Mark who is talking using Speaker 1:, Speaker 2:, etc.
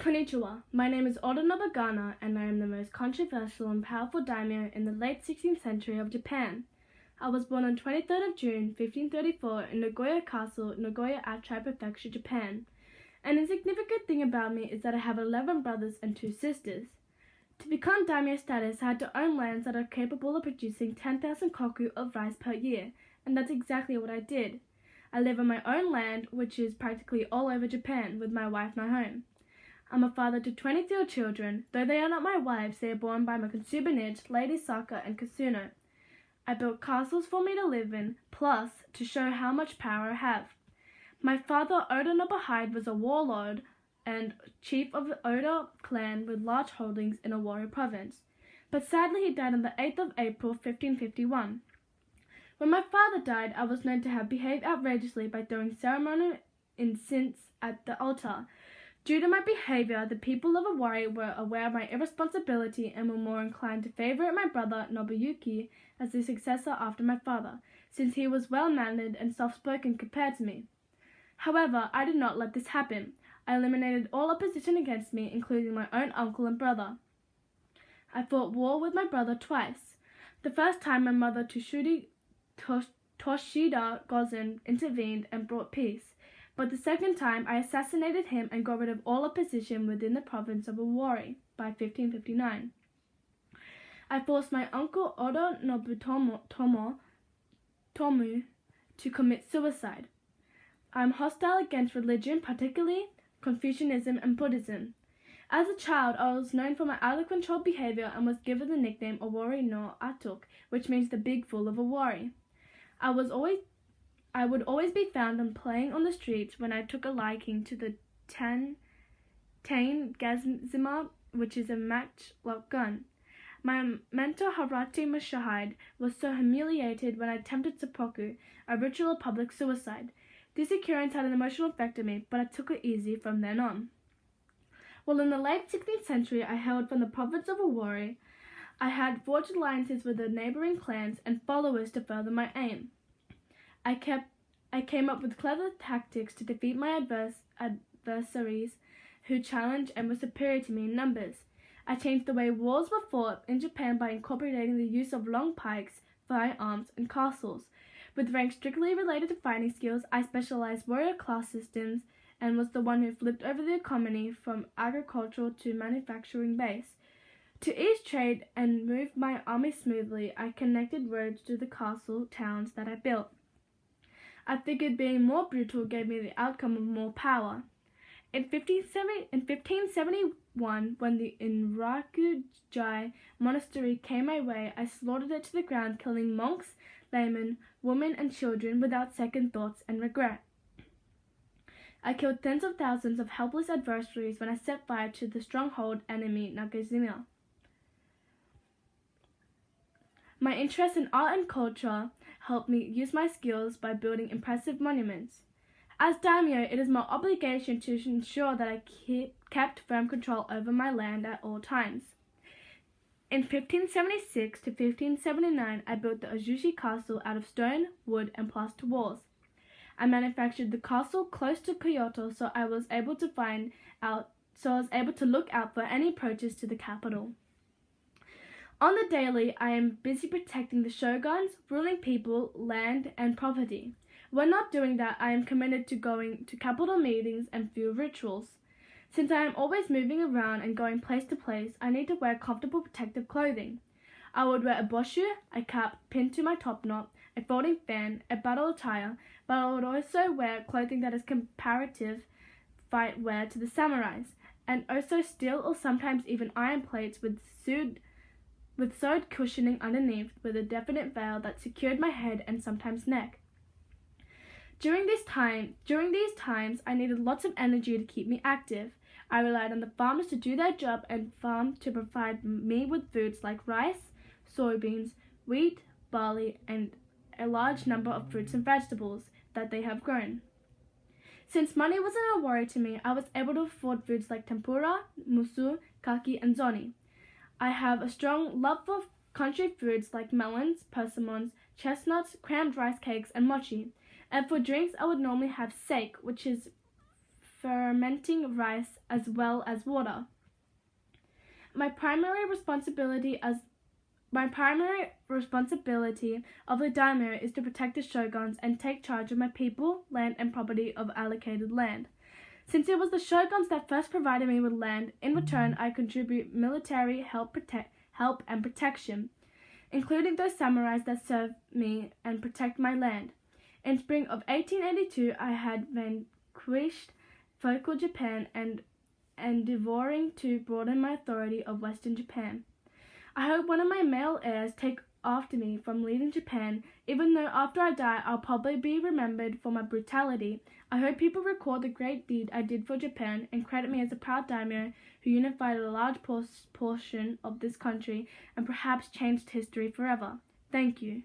Speaker 1: Konnichiwa, my name is Oda Nobagana and I am the most controversial and powerful daimyo in the late 16th century of Japan. I was born on 23rd of June 1534 in Nagoya Castle, Nagoya Atai Prefecture, Japan. An insignificant thing about me is that I have 11 brothers and 2 sisters. To become daimyo status, I had to own lands that are capable of producing 10,000 koku of rice per year, and that's exactly what I did. I live on my own land, which is practically all over Japan, with my wife and my home. I'm a father to 23 children. Though they are not my wives, they are born by my concubinage, Lady Saka and Kasuno. I built castles for me to live in, plus to show how much power I have. My father, Oda Nobuhide, was a warlord and chief of the Oda clan with large holdings in Owari province. But sadly he died on the 8th of April 1551. When my father died, I was known to have behaved outrageously by throwing ceremonial incense at the altar. Due to my behavior, the people of Owari were aware of my irresponsibility and were more inclined to favor my brother Nobuyuki as the successor after my father, since he was well-mannered and soft-spoken compared to me. However, I did not let this happen. I eliminated all opposition against me, including my own uncle and brother. I fought war with my brother twice. The first time my mother Toshida Gozen intervened and brought peace. But the second time, I assassinated him and got rid of all opposition within the province of Owari by 1559. I forced my uncle Oda Nobutomo to commit suicide. I am hostile against religion, particularly Confucianism and Buddhism. As a child, I was known for my out-of-control behavior and was given the nickname Owari no Atuk, which means the big fool of Owari. I would always be found playing on the streets when I took a liking to the Tain Gazima, which is a matchlock gun. My mentor Harati Mashahide was so humiliated when I attempted seppuku, a ritual of public suicide. This occurrence had an emotional effect on me, but I took it easy from then on. While in the late 16th century I hailed from the province of Owari, I had forged alliances with the neighboring clans and followers to further my aim. I came up with clever tactics to defeat my adversaries who challenged and were superior to me in numbers. I changed the way wars were fought in Japan by incorporating the use of long pikes, firearms, and castles. With ranks strictly related to fighting skills, I specialized warrior class systems and was the one who flipped over the economy from agricultural to manufacturing base. To ease trade and move my army smoothly, I connected roads to the castle towns that I built. I figured being more brutal gave me the outcome of more power. In 1571, when the Inrakujai monastery came my way, I slaughtered it to the ground, killing monks, laymen, women, and children without second thoughts and regret. I killed tens of thousands of helpless adversaries when I set fire to the stronghold enemy Nagazima. My interest in art and culture helped me use my skills by building impressive monuments. As daimyo, it is my obligation to ensure that I kept firm control over my land at all times. In 1576 to 1579, I built the Azushi Castle out of stone, wood, and plaster walls. I manufactured the castle close to Kyoto, so I was able to look out for any approaches to the capital. On the daily, I am busy protecting the shoguns, ruling people, land, and property. When not doing that, I am committed to going to capital meetings and few rituals. Since I am always moving around and going place to place, I need to wear comfortable protective clothing. I would wear a boshu, a cap pinned to my top knot, a folding fan, a battle attire, but I would also wear clothing that is comparative fight wear to the samurais, and also steel or sometimes even iron plates with sewed cushioning underneath with a definite veil that secured my head and sometimes neck. During these times, I needed lots of energy to keep me active. I relied on the farmers to do their job and farm to provide me with foods like rice, soybeans, wheat, barley, and a large number of fruits and vegetables that they have grown. Since money wasn't a worry to me, I was able to afford foods like tempura, musu, kaki, and zoni. I have a strong love for country foods like melons, persimmons, chestnuts, crammed rice cakes, and mochi. And for drinks, I would normally have sake, which is fermenting rice as well as water. My primary responsibility of the daimyo is to protect the shoguns and take charge of my people, land, and property of allocated land. Since it was the shoguns that first provided me with land, in return I contribute military help and protection, including those samurais that serve me and protect my land. In spring of 1882, I had vanquished Feudal Japan and endeavoring to broaden my authority of Western Japan. I hope one of my male heirs take after me from leading Japan, even though after I die I'll probably be remembered for my brutality. I hope people record the great deed I did for Japan and credit me as a proud daimyo who unified a large portion of this country and perhaps changed history forever. Thank you.